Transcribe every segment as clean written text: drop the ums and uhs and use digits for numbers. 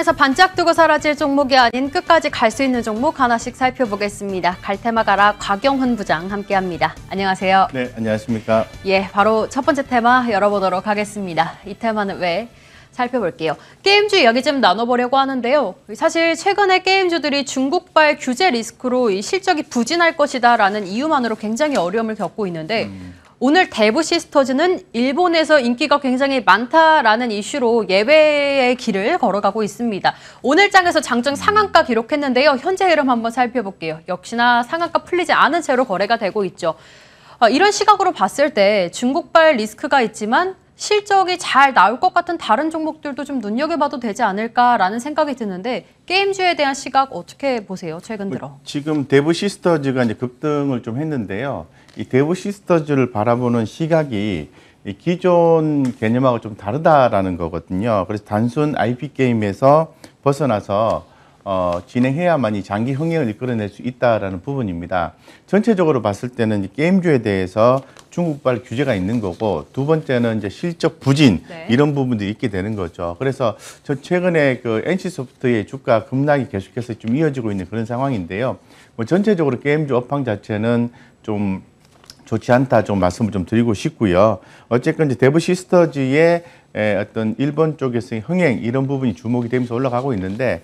시장에서 반짝 뜨고 사라질 종목이 아닌 끝까지 갈 수 있는 종목 하나씩 살펴보겠습니다. 갈테마 가라 곽영훈 부장 함께합니다. 안녕하세요. 네, 안녕하십니까. 예, 바로 첫 번째 테마 열어보도록 하겠습니다. 이 테마는 왜? 살펴볼게요. 게임주 이야기 좀 나눠보려고 하는데요. 사실 최근에 게임주들이 중국발 규제 리스크로 이 실적이 부진할 것이다라는 이유만으로 굉장히 어려움을 겪고 있는데 오늘 대부시스터즈는 일본에서 인기가 굉장히 많다라는 이슈로 예외의 길을 걸어가고 있습니다. 오늘 장에서 장중 상한가 기록했는데요. 현재 흐름 한번 살펴볼게요. 역시나 상한가 풀리지 않은 채로 거래가 되고 있죠. 이런 시각으로 봤을 때 중국발 리스크가 있지만 실적이 잘 나올 것 같은 다른 종목들도 좀 눈여겨봐도 되지 않을까라는 생각이 드는데 게임주에 대한 시각 어떻게 보세요? 최근 들어. 지금 대부시스터즈가 이제 급등을 좀 했는데요. 이 대부시스터즈를 바라보는 시각이 이 기존 개념하고 좀 다르다라는 거거든요. 그래서 단순 IP 게임에서 벗어나서 진행해야만이 장기 흥행을 이끌어낼 수 있다라는 부분입니다. 전체적으로 봤을 때는 게임주에 대해서 중국발 규제가 있는 거고, 두 번째는 이제 실적 부진 이런 부분들이 있게 되는 거죠. 그래서 저 최근에 그 NC소프트의 주가 급락이 계속해서 좀 이어지고 있는 그런 상황인데요. 뭐 전체적으로 게임주 업황 자체는 좀 좋지 않다 좀 말씀을 좀 드리고 싶고요. 어쨌건 이제 대부시스터즈의 어떤 일본 쪽에서의 흥행 이런 부분이 주목이 되면서 올라가고 있는데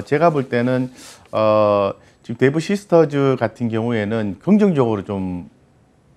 제가 볼 때는 지금 대부시스터즈 같은 경우에는 긍정적으로 좀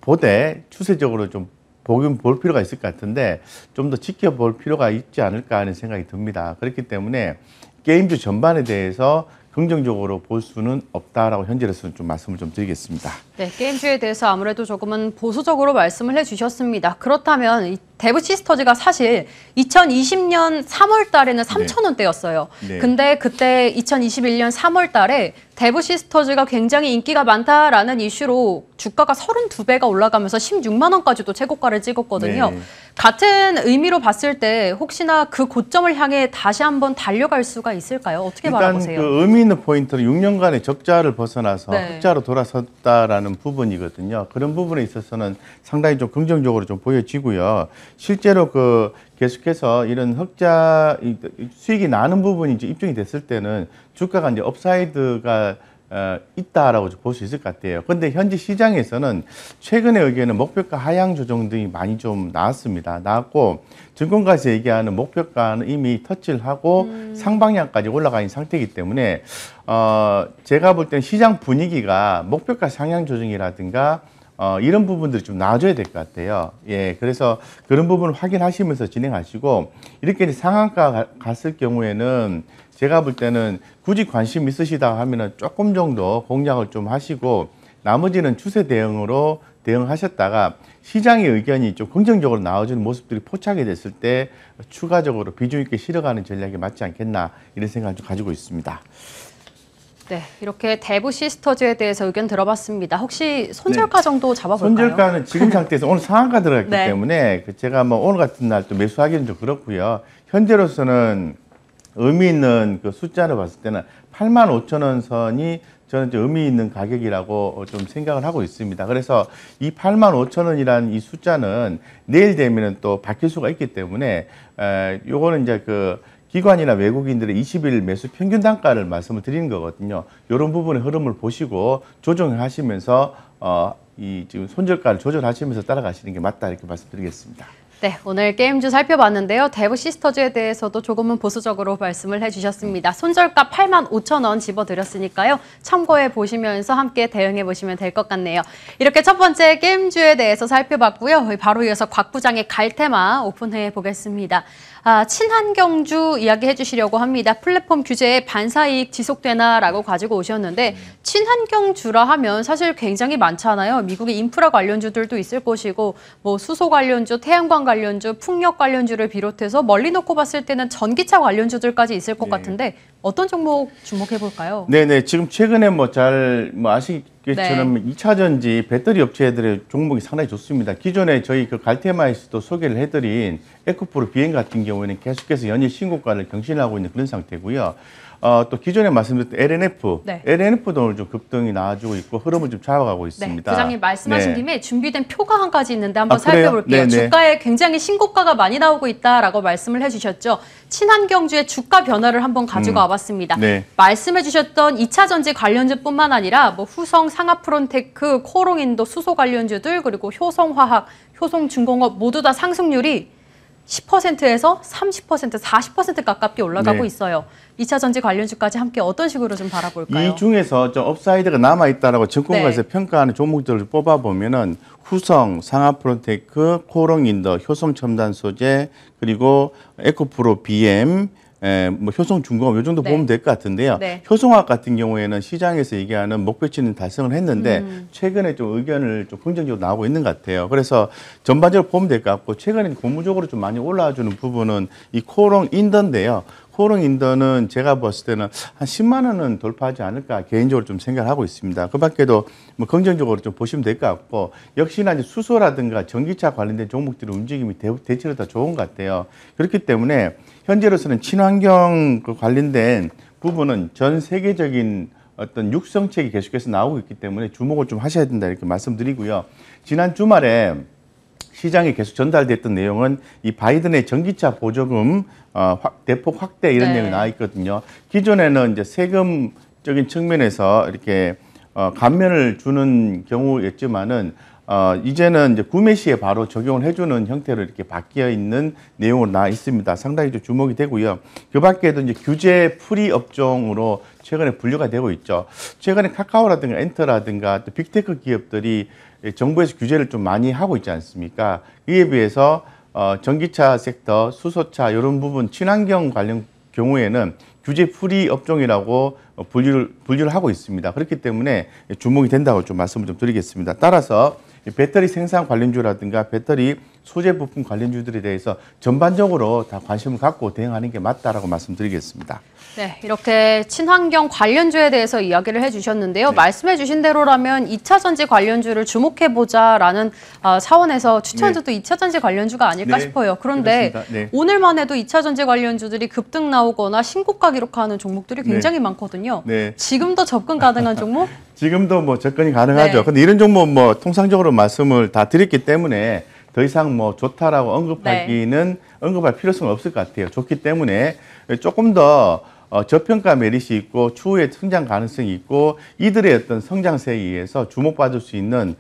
보되 추세적으로 좀 볼 필요가 있을 것 같은데 좀 더 지켜볼 필요가 있지 않을까 하는 생각이 듭니다. 그렇기 때문에 게임주 전반에 대해서 긍정적으로 볼 수는 없다라고 현재로서는 좀 말씀을 좀 드리겠습니다. 네, 게임주에 대해서 아무래도 조금은 보수적으로 말씀을 해주셨습니다. 그렇다면 이 대부시스터즈가 사실 2020년 3월 달에는 3,000원대였어요. 네. 근데 그때 2021년 3월 달에 대부시스터즈가 굉장히 인기가 많다라는 이슈로 주가가 32배가 올라가면서 16만 원까지도 최고가를 찍었거든요. 네. 같은 의미로 봤을 때 혹시나 그 고점을 향해 다시 한번 달려갈 수가 있을까요? 어떻게 바라보세요? 일단 그 의미 있는 포인트는 6년간의 적자를 벗어나서 네. 흑자로 돌아섰다라는 부분이거든요. 그런 부분에 있어서는 상당히 좀 긍정적으로 좀 보여지고요. 실제로 그 계속해서 이런 흑자 수익이 나는 부분이 이제 입증이 됐을 때는 주가가 이제 업사이드가 있다라고 볼 수 있을 것 같아요. 그런데 현재 시장에서는 최근에 의견은 목표가 하향 조정 등이 많이 좀 나왔고 증권가에서 얘기하는 목표가는 이미 터치를 하고 상방향까지 올라가 있는 상태이기 때문에 제가 볼 때는 시장 분위기가 목표가 상향 조정이라든가 이런 부분들이 좀 나아져야 될 것 같아요. 예, 그래서 그런 부분을 확인하시면서 진행하시고 이렇게 이제 상한가 갔을 경우에는 제가 볼 때는 굳이 관심 있으시다 하면은 조금 정도 공략을 좀 하시고 나머지는 추세 대응으로 대응하셨다가 시장의 의견이 좀 긍정적으로 나와주는 모습들이 포착이 됐을 때 추가적으로 비중 있게 실어가는 전략이 맞지 않겠나 이런 생각을 좀 가지고 있습니다. 네, 이렇게 대부시스터즈에 대해서 의견 들어봤습니다. 혹시 손절가 정도 잡아볼까요? 손절가는 지금 상태에서 오늘 상한가 들어갔기 네. 때문에 제가 뭐 오늘 같은 날 또 매수하기는 좀 그렇고요. 현재로서는 의미 있는 그 숫자를 봤을 때는 85,000원 선이 저는 좀 의미 있는 가격이라고 좀 생각을 하고 있습니다. 그래서 이 85,000원이라는 이 숫자는 내일 되면은 또 바뀔 수가 있기 때문에 요거는 이제 그 기관이나 외국인들의 20일 매수 평균 단가를 말씀을 드리는 거거든요. 이런 부분의 흐름을 보시고 조정하시면서 이 지금 손절가를 조절하시면서 따라가시는 게 맞다 이렇게 말씀드리겠습니다. 네, 오늘 게임주 살펴봤는데요. 대부시스터즈에 대해서도 조금은 보수적으로 말씀을 해주셨습니다. 손절가 85,000원 집어드렸으니까요. 참고해 보시면서 함께 대응해 보시면 될 것 같네요. 이렇게 첫 번째 게임주에 대해서 살펴봤고요. 바로 이어서 곽 부장의 갈테마 오픈해 보겠습니다. 친환경주 이야기해 주시려고 합니다. 플랫폼 규제에 반사이익 지속되나라고 가지고 오셨는데 친환경주라 하면 사실 굉장히 많잖아요. 미국의 인프라 관련주들도 있을 것이고 뭐 수소 관련주, 태양광 관련주, 풍력 관련주를 비롯해서 멀리 놓고 봤을 때는 전기차 관련주들까지 있을 것 같은데 어떤 종목 주목해 볼까요? 네네, 지금 최근에 것처럼 2차 전지 배터리 업체들의 종목이 상당히 좋습니다. 기존에 저희 그 갈테마에서도 소개를 해드린 에코프로 BM 같은 경우에는 계속해서 연일 신고가를 경신하고 있는 그런 상태고요. 또 기존에 말씀드렸던 LNF, LNF도 오늘 좀 급등이 나와주고 있고 흐름을 좀 잡아가고 있습니다. 부장님 말씀하신 김에 준비된 표가 한 가지 있는데 한번 그래요? 살펴볼게요. 주가에 굉장히 신고가가 많이 나오고 있다라고 말씀을 해주셨죠. 친환경주의 주가 변화를 한번 가지고 와봤습니다. 말씀해주셨던 2차 전지 관련주뿐만 아니라 뭐 후성, 상하프론테크, 코롱인도 수소 관련주들 그리고 효성화학, 효성중공업 모두 다 상승률이 10%에서 30%, 40% 가깝게 올라가고 있어요. 2차 전지 관련주까지 함께 어떤 식으로 좀 바라볼까요? 이 중에서 좀 업사이드가 남아있다라고 증권가에서 평가하는 종목들을 뽑아보면은 후성, 상하프론테크, 코롱인더, 효성첨단소재, 그리고 에코프로 BM, 뭐 효성중공업 이 정도 보면 될 것 같은데요. 효성화학 같은 경우에는 시장에서 얘기하는 목표치는 달성을 했는데 최근에 좀 의견을 좀 긍정적으로 나오고 있는 것 같아요. 그래서 전반적으로 보면 될 것 같고 최근에 고무적으로 좀 많이 올라와주는 부분은 이 코롱인더인데요. 코롱인더는 제가 봤을 때는 한 10만 원은 돌파하지 않을까 개인적으로 좀 생각을 하고 있습니다. 그 밖에도 뭐 긍정적으로 좀 보시면 될 것 같고 역시나 이제 수소라든가 전기차 관련된 종목들의 움직임이 대체로 더 좋은 것 같아요. 그렇기 때문에 현재로서는 친환경 관련된 부분은 전 세계적인 어떤 육성책이 계속해서 나오고 있기 때문에 주목을 좀 하셔야 된다 이렇게 말씀드리고요. 지난 주말에 시장에 계속 전달됐던 내용은 이 바이든의 전기차 보조금 대폭 확대 이런 내용이 나와 있거든요. 기존에는 이제 세금적인 측면에서 이렇게 감면을 주는 경우였지만은 이제는 이제 구매 시에 바로 적용을 해주는 형태로 이렇게 바뀌어 있는 내용으로 나와 있습니다. 상당히 좀 주목이 되고요. 그 밖에도 이제 규제 프리 업종으로 최근에 분류가 되고 있죠. 최근에 카카오라든가 엔터라든가 또 빅테크 기업들이 정부에서 규제를 좀 많이 하고 있지 않습니까? 이에 비해서 전기차 섹터, 수소차 이런 부분 친환경 관련 경우에는 규제 프리 업종이라고 분류를 하고 있습니다. 그렇기 때문에 주목이 된다고 좀 말씀을 좀 드리겠습니다. 따라서 배터리 생산 관련주라든가 배터리 소재 부품 관련주들에 대해서 전반적으로 다 관심을 갖고 대응하는 게 맞다라고 말씀드리겠습니다. 네, 이렇게 친환경 관련주에 대해서 이야기를 해주셨는데요. 말씀해 주신 대로라면 2차 전지 관련주를 주목해보자라는 차원에서 추천주도 2차 전지 관련주가 아닐까 싶어요. 그런데 오늘만 해도 2차 전지 관련주들이 급등 나오거나 신고가 기록하는 종목들이 굉장히 많거든요. 지금도 접근 가능한 종목? 지금도 뭐 접근이 가능하죠. 근데 이런 종목 뭐 통상적으로 말씀을 다 드렸기 때문에 더 이상 뭐 좋다라고 언급할 필요성은 없을 것 같아요. 좋기 때문에 조금 더 저평가 메리트 있고 추후에 성장 가능성이 있고 이들의 어떤 성장세에 의해서 주목받을 수 있는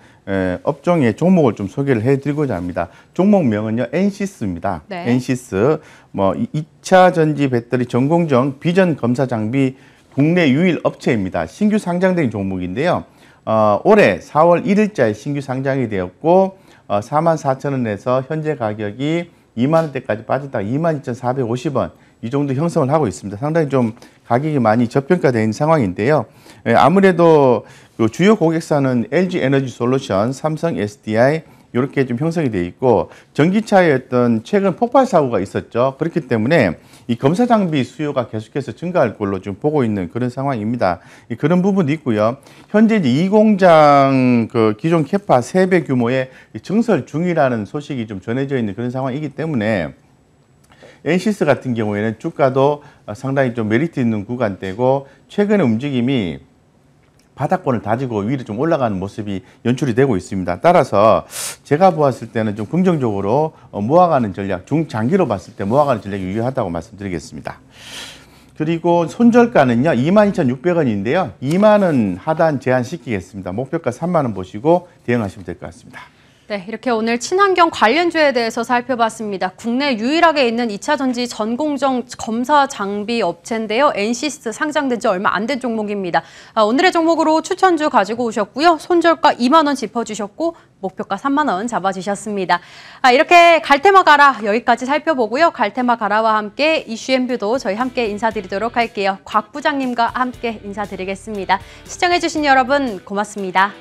업종의 종목을 좀 소개를 해드리고자 합니다. 종목명은요 엔시스입니다. 엔시스 뭐 2차 전지 배터리 전공정 비전 검사 장비 국내 유일 업체입니다. 신규 상장된 종목인데요. 올해 4월 1일자에 신규 상장이 되었고 44,000원에서 현재 가격이 2만 원대까지 빠졌다가 22,450원 이 정도 형성을 하고 있습니다. 상당히 좀 가격이 많이 저평가되어 있는 상황인데요. 아무래도 그 주요 고객사는 LG 에너지 솔루션, 삼성 SDI 이렇게 좀 형성이 되어 있고 전기차의 어떤 최근 폭발 사고가 있었죠. 그렇기 때문에 이 검사 장비 수요가 계속해서 증가할 걸로 좀 보고 있는 그런 상황입니다. 그런 부분도 있고요. 현재 이제 이 공장 그 기존 캐파 3배 규모의 증설 중이라는 소식이 좀 전해져 있는 그런 상황이기 때문에 엔시스 같은 경우에는 주가도 상당히 좀 메리트 있는 구간대고 최근의 움직임이 바닥권을 다지고 위로 좀 올라가는 모습이 연출이 되고 있습니다. 따라서 제가 보았을 때는 좀 긍정적으로 모아가는 전략, 중장기로 봤을 때 모아가는 전략이 유효하다고 말씀드리겠습니다. 그리고 손절가는요 22,600원인데요. 2만 원 하단 제한시키겠습니다. 목표가 3만 원 보시고 대응하시면 될 것 같습니다. 네, 이렇게 오늘 친환경 관련주에 대해서 살펴봤습니다. 국내 유일하게 있는 2차 전지 전공정 검사 장비 업체인데요. 엔시스 상장된 지 얼마 안 된 종목입니다. 오늘의 종목으로 추천주 가지고 오셨고요. 손절가 2만 원 짚어주셨고 목표가 3만 원 잡아주셨습니다. 이렇게 갈테마 가라 여기까지 살펴보고요. 갈테마 가라와 함께 이슈앤뷰도 저희 함께 인사드리도록 할게요. 곽 부장님과 함께 인사드리겠습니다. 시청해주신 여러분 고맙습니다.